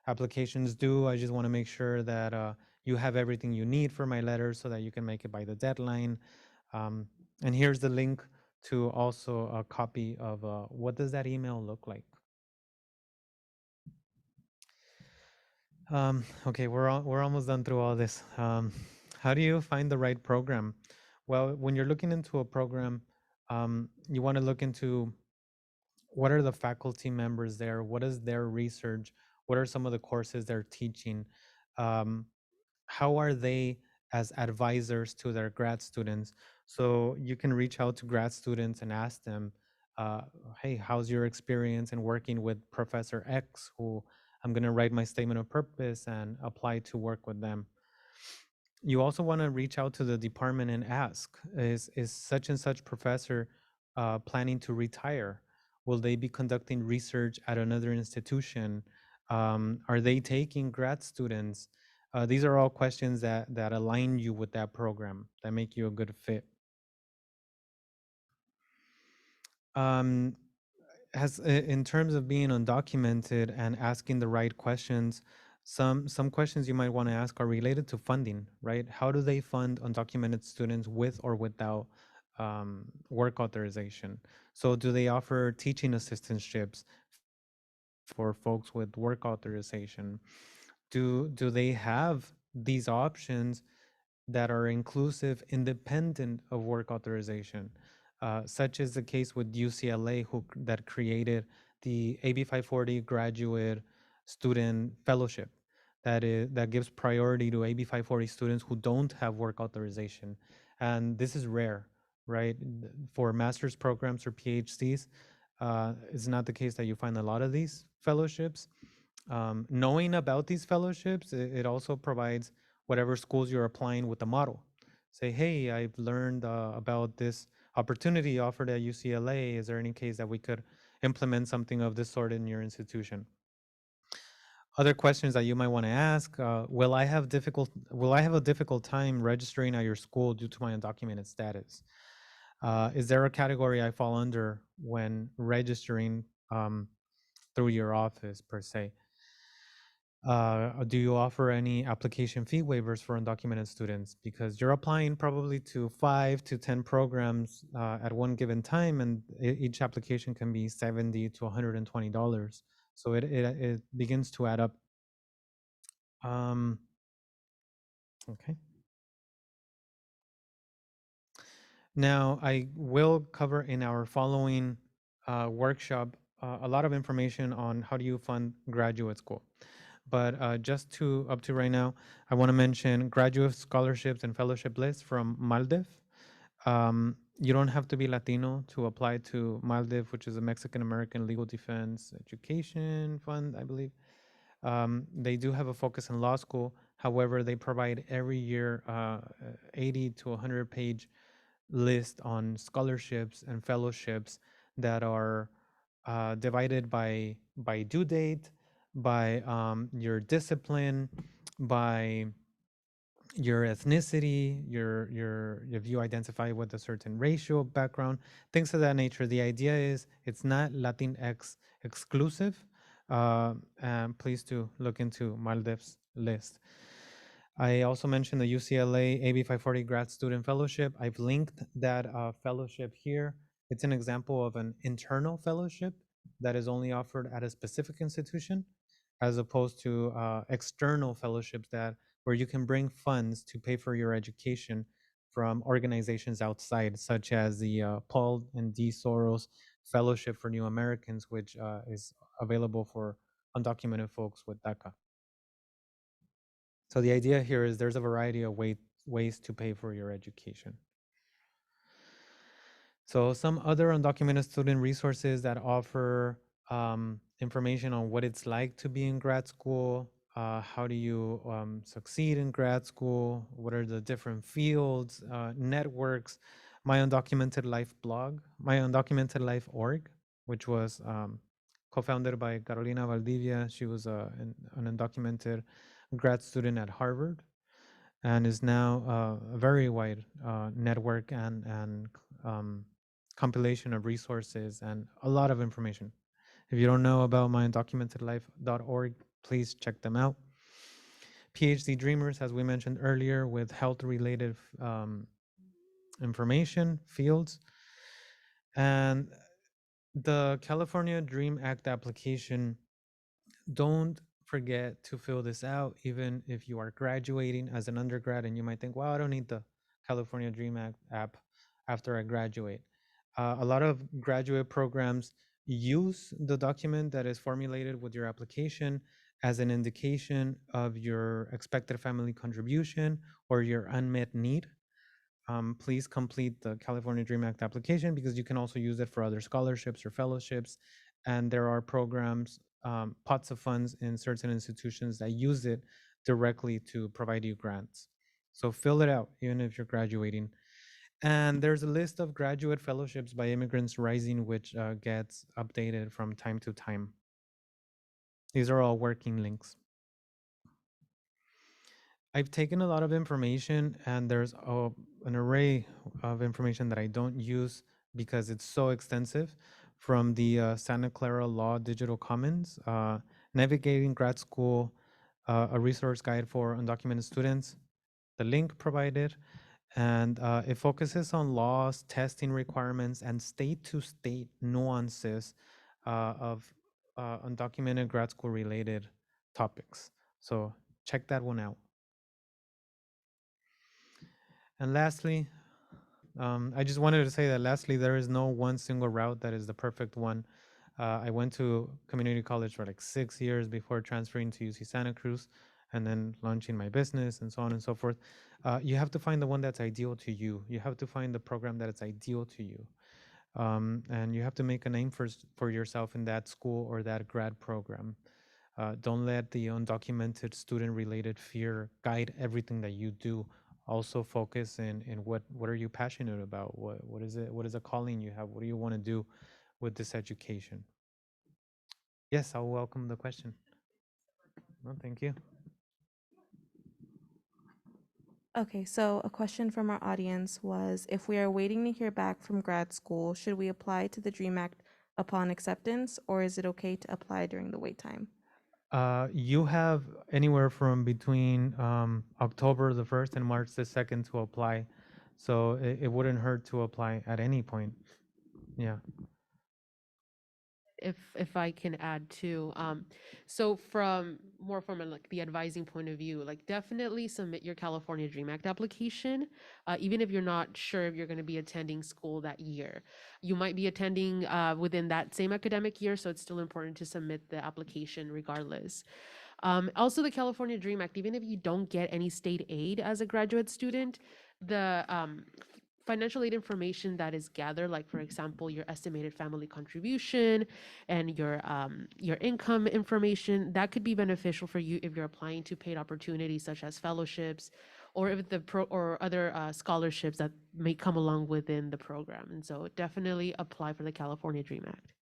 applications due. I just want to make sure that you have everything you need for my letter so that you can make it by the deadline. And here's the link to also a copy of what does that email look like. Okay, we're almost done through all this. How do you find the right program? Well, when you're looking into a program, you want to look into what are the faculty members there, what is their research, what are some of the courses they're teaching, um, how are they as advisors to their grad students. So you can reach out to grad students and ask them, uh, hey, how's your experience in working with Professor X, who I'm going to write my statement of purpose and apply to work with them. You also want to reach out to the department and ask, is such and such professor planning to retire? Will they be conducting research at another institution? Are they taking grad students? These are all questions that align you with that program, that make you a good fit. Um, in terms of being undocumented and asking the right questions, some questions you might want to ask are related to funding, right? How do they fund undocumented students with or without work authorization? So do they offer teaching assistantships for folks with work authorization? Do they have these options that are inclusive, independent of work authorization, such is the case with UCLA, that created the AB 540 Graduate Student Fellowship, that gives priority to AB 540 students who don't have work authorization, and this is rare, right? For master's programs or PhDs, it's not the case that you find a lot of these fellowships. Knowing about these fellowships, it also provides whatever schools you're applying with the model. Say, hey, I've learned about this opportunity offered at UCLA. Is there any case that we could implement something of this sort in your institution? Other questions that you might want to ask: Will I have a difficult time registering at your school due to my undocumented status? Is there a category I fall under when registering through your office per se? Do you offer any application fee waivers for undocumented students? Because you're applying probably to 5 to 10 programs at one given time, and each application can be $70 to $120. So it begins to add up. Um, okay. Now, I will cover in our following workshop a lot of information on how do you fund graduate school. But just to up to right now, I want to mention graduate scholarships and fellowship lists from MALDEF. You don't have to be Latino to apply to MALDEF, which is a Mexican American Legal Defense Education Fund, I believe. They do have a focus in law school. However, they provide every year 80 to 100-page list on scholarships and fellowships that are divided by due date, by your discipline, by your ethnicity, your if you identify with a certain racial background, things of that nature. The idea is it's not Latinx exclusive. And please do look into Maldev's list. I also mentioned the UCLA AB 540 Grad Student Fellowship. I've linked that fellowship here. It's an example of an internal fellowship that is only offered at a specific institution, as opposed to external fellowships that where you can bring funds to pay for your education from organizations outside, such as the Paul and D. Soros Fellowship for New Americans, which is available for undocumented folks with DACA. So the idea here is there's a variety of ways to pay for your education. So some other undocumented student resources that offer information on what it's like to be in grad school, how do you succeed in grad school, what are the different fields, networks, my undocumented life blog, my undocumented life org, which was co-founded by Carolina Valdivia. She was an undocumented grad student at Harvard and is now a very wide network and um, compilation of resources and a lot of information. If you don't know about my undocumentedlife.org, please check them out. PhD Dreamers, as we mentioned earlier, with health related information fields. And the California Dream Act application, don't forget to fill this out, even if you are graduating as an undergrad and you might think, well, I don't need the California Dream Act app after I graduate. A lot of graduate programs use the document that is formulated with your application as an indication of your expected family contribution or your unmet need. Please complete the California Dream Act application because you can also use it for other scholarships or fellowships. And there are programs, pots of funds in certain institutions that use it directly to provide you grants. So fill it out, even if you're graduating. And there's a list of graduate fellowships by Immigrants Rising, which gets updated from time to time. These are all working links. I've taken a lot of information, and there's an array of information that I don't use because it's so extensive from the Santa Clara Law Digital Commons, Navigating Grad School, a resource guide for undocumented students, the link provided, and it focuses on laws, testing requirements, and state to state nuances of undocumented grad school related topics. So check that one out. And lastly, I just wanted to say that lastly, there is no one single route that is the perfect one. I went to community college for like 6 years before transferring to UC Santa Cruz and then launching my business and so on and so forth. You have to find the one that's ideal to you. You have to find the program that is ideal to you. And you have to make a name for yourself in that school or that grad program. Don't let the undocumented student related fear guide everything that you do. Also focus in what are you passionate about? What is it? What is a calling you have? What do you want to do with this education? Yes, I'll welcome the question. No, thank you. Okay, so a question from our audience was, if we are waiting to hear back from grad school, should we apply to the DREAM Act upon acceptance, or is it okay to apply during the wait time? You have anywhere from between October the 1st and March the 2nd to apply. So it wouldn't hurt to apply at any point. Yeah. If I can add too. So from more from like the advising point of view, like definitely submit your California Dream Act application, even if you're not sure if you're going to be attending school that year. You might be attending within that same academic year, so it's still important to submit the application regardless. Also, the California Dream Act, even if you don't get any state aid as a graduate student, the financial aid information that is gathered, like for example, your estimated family contribution and your income information, that could be beneficial for you if you're applying to paid opportunities such as fellowships, or if the pro or other scholarships that may come along within the program. And so, definitely apply for the California Dream Act.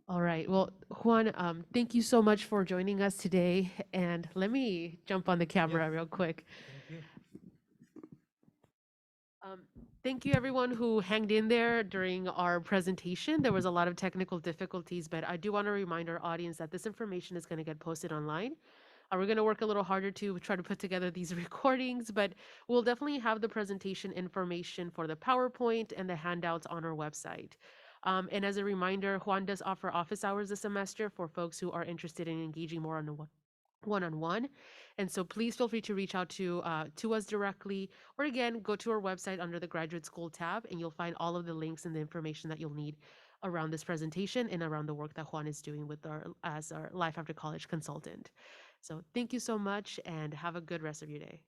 All right. Well, Juan, thank you so much for joining us today. And let me jump on the Yes. camera real quick. Thank you. Um, thank you, everyone who hanged in there during our presentation. There was a lot of technical difficulties, but I do want to remind our audience that this information is going to get posted online. We're going to work a little harder to try to put together these recordings, but we'll definitely have the presentation information for the PowerPoint and the handouts on our website. And as a reminder, Juan does offer office hours this semester for folks who are interested in engaging more on a one-on-one. And so please feel free to reach out to us directly, or again, go to our website under the graduate school tab, and you'll find all of the links and the information that you'll need around this presentation and around the work that Juan is doing with our as our life after college consultant. So thank you so much and have a good rest of your day.